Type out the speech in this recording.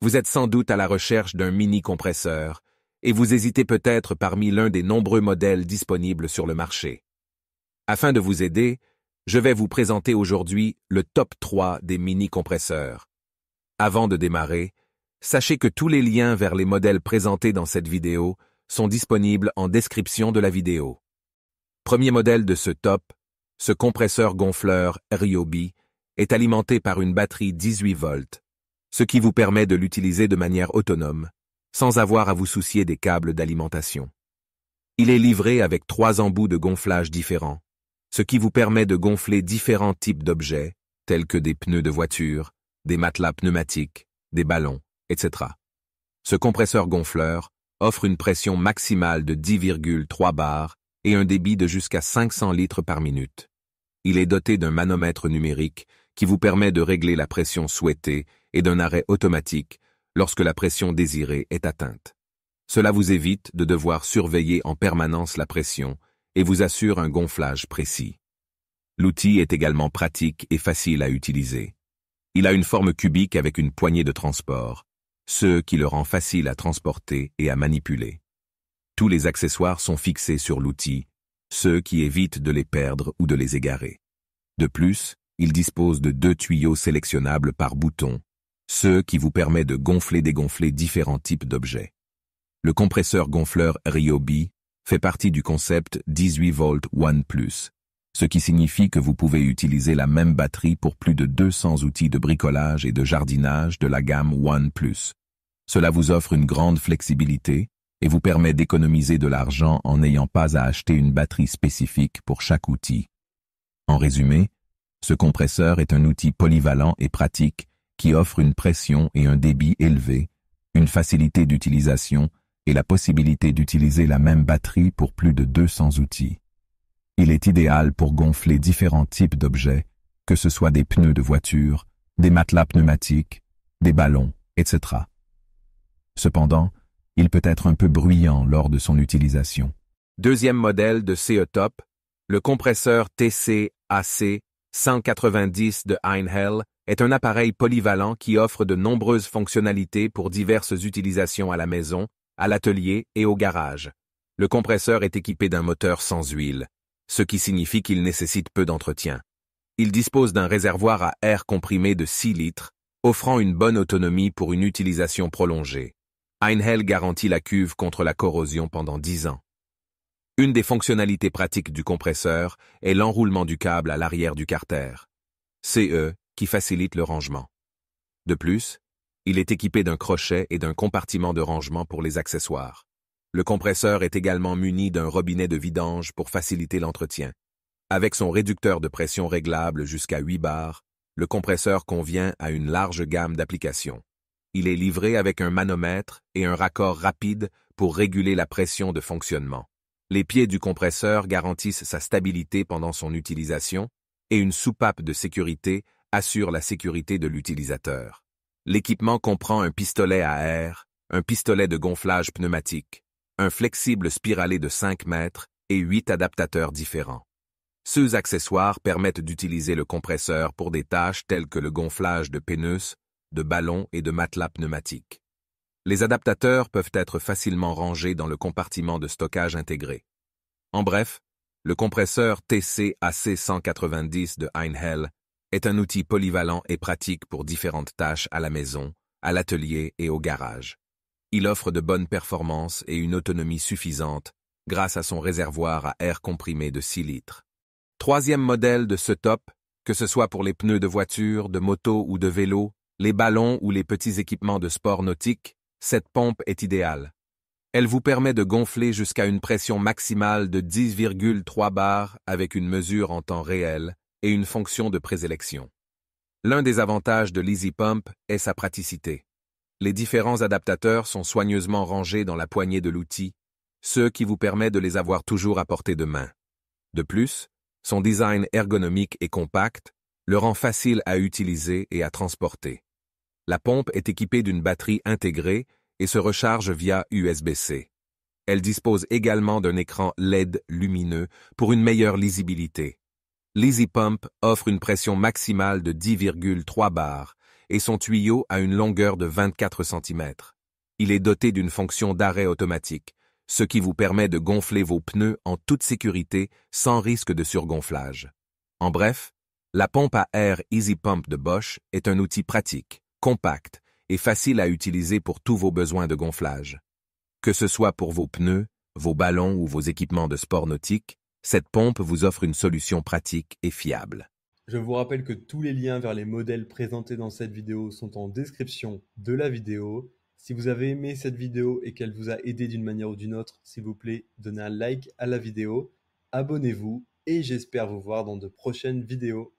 Vous êtes sans doute à la recherche d'un mini-compresseur, et vous hésitez peut-être parmi l'un des nombreux modèles disponibles sur le marché. Afin de vous aider, je vais vous présenter aujourd'hui le top 3 des mini-compresseurs. Avant de démarrer, sachez que tous les liens vers les modèles présentés dans cette vidéo sont disponibles en description de la vidéo. Premier modèle de ce top, ce compresseur gonfleur Ryobi est alimenté par une batterie 18 volts, ce qui vous permet de l'utiliser de manière autonome, sans avoir à vous soucier des câbles d'alimentation. Il est livré avec 3 embouts de gonflage différents, ce qui vous permet de gonfler différents types d'objets, tels que des pneus de voiture, des matelas pneumatiques, des ballons, etc. Ce compresseur gonfleur offre une pression maximale de 10,3 bars et un débit de jusqu'à 500 litres par minute. Il est doté d'un manomètre numérique qui vous permet de régler la pression souhaitée et d'un arrêt automatique lorsque la pression désirée est atteinte. Cela vous évite de devoir surveiller en permanence la pression et vous assure un gonflage précis. L'outil est également pratique et facile à utiliser. Il a une forme cubique avec une poignée de transport, ce qui le rend facile à transporter et à manipuler. Tous les accessoires sont fixés sur l'outil, ce qui évite de les perdre ou de les égarer. De plus, il dispose de 2 tuyaux sélectionnables par bouton, ce qui vous permet de gonfler-dégonfler différents types d'objets. Le compresseur gonfleur Ryobi fait partie du concept 18 volts One+, ce qui signifie que vous pouvez utiliser la même batterie pour plus de 200 outils de bricolage et de jardinage de la gamme One+. Cela vous offre une grande flexibilité et vous permet d'économiser de l'argent en n'ayant pas à acheter une batterie spécifique pour chaque outil. En résumé, ce compresseur est un outil polyvalent et pratique qui offre une pression et un débit élevés, une facilité d'utilisation et la possibilité d'utiliser la même batterie pour plus de 200 outils. Il est idéal pour gonfler différents types d'objets, que ce soit des pneus de voiture, des matelas pneumatiques, des ballons, etc. Cependant, il peut être un peu bruyant lors de son utilisation. Deuxième modèle de CE Top, le compresseur TC-AC 190 de Einhell est un appareil polyvalent qui offre de nombreuses fonctionnalités pour diverses utilisations à la maison, à l'atelier et au garage. Le compresseur est équipé d'un moteur sans huile, ce qui signifie qu'il nécessite peu d'entretien. Il dispose d'un réservoir à air comprimé de 6 litres, offrant une bonne autonomie pour une utilisation prolongée. Einhell garantit la cuve contre la corrosion pendant 10 ans. Une des fonctionnalités pratiques du compresseur est l'enroulement du câble à l'arrière du carter, CE, qui facilite le rangement. De plus, il est équipé d'un crochet et d'un compartiment de rangement pour les accessoires. Le compresseur est également muni d'un robinet de vidange pour faciliter l'entretien. Avec son réducteur de pression réglable jusqu'à 8 bars, le compresseur convient à une large gamme d'applications. Il est livré avec un manomètre et un raccord rapide pour réguler la pression de fonctionnement. Les pieds du compresseur garantissent sa stabilité pendant son utilisation et une soupape de sécurité assure la sécurité de l'utilisateur. L'équipement comprend un pistolet à air, un pistolet de gonflage pneumatique, un flexible spiralé de 5 mètres et 8 adaptateurs différents. Ces accessoires permettent d'utiliser le compresseur pour des tâches telles que le gonflage de pneus, de ballons et de matelas pneumatiques. Les adaptateurs peuvent être facilement rangés dans le compartiment de stockage intégré. En bref, le compresseur TC-AC 190 de Einhell est un outil polyvalent et pratique pour différentes tâches à la maison, à l'atelier et au garage. Il offre de bonnes performances et une autonomie suffisante grâce à son réservoir à air comprimé de 6 litres. Troisième modèle de ce top, que ce soit pour les pneus de voiture, de moto ou de vélo, les ballons ou les petits équipements de sport nautique, cette pompe est idéale. Elle vous permet de gonfler jusqu'à une pression maximale de 10,3 bars avec une mesure en temps réel et une fonction de présélection. L'un des avantages de l'Easy Pump est sa praticité. Les différents adaptateurs sont soigneusement rangés dans la poignée de l'outil, ce qui vous permet de les avoir toujours à portée de main. De plus, son design ergonomique et compact le rend facile à utiliser et à transporter. La pompe est équipée d'une batterie intégrée et se recharge via USB-C. Elle dispose également d'un écran LED lumineux pour une meilleure lisibilité. L'Easy Pump offre une pression maximale de 10,3 bars et son tuyau a une longueur de 24 cm. Il est doté d'une fonction d'arrêt automatique, ce qui vous permet de gonfler vos pneus en toute sécurité sans risque de surgonflage. En bref, la pompe à air Easy Pump de Bosch est un outil pratique, compact et facile à utiliser pour tous vos besoins de gonflage. Que ce soit pour vos pneus, vos ballons ou vos équipements de sport nautique, cette pompe vous offre une solution pratique et fiable. Je vous rappelle que tous les liens vers les modèles présentés dans cette vidéo sont en description de la vidéo. Si vous avez aimé cette vidéo et qu'elle vous a aidé d'une manière ou d'une autre, s'il vous plaît, donnez un like à la vidéo, abonnez-vous et j'espère vous voir dans de prochaines vidéos.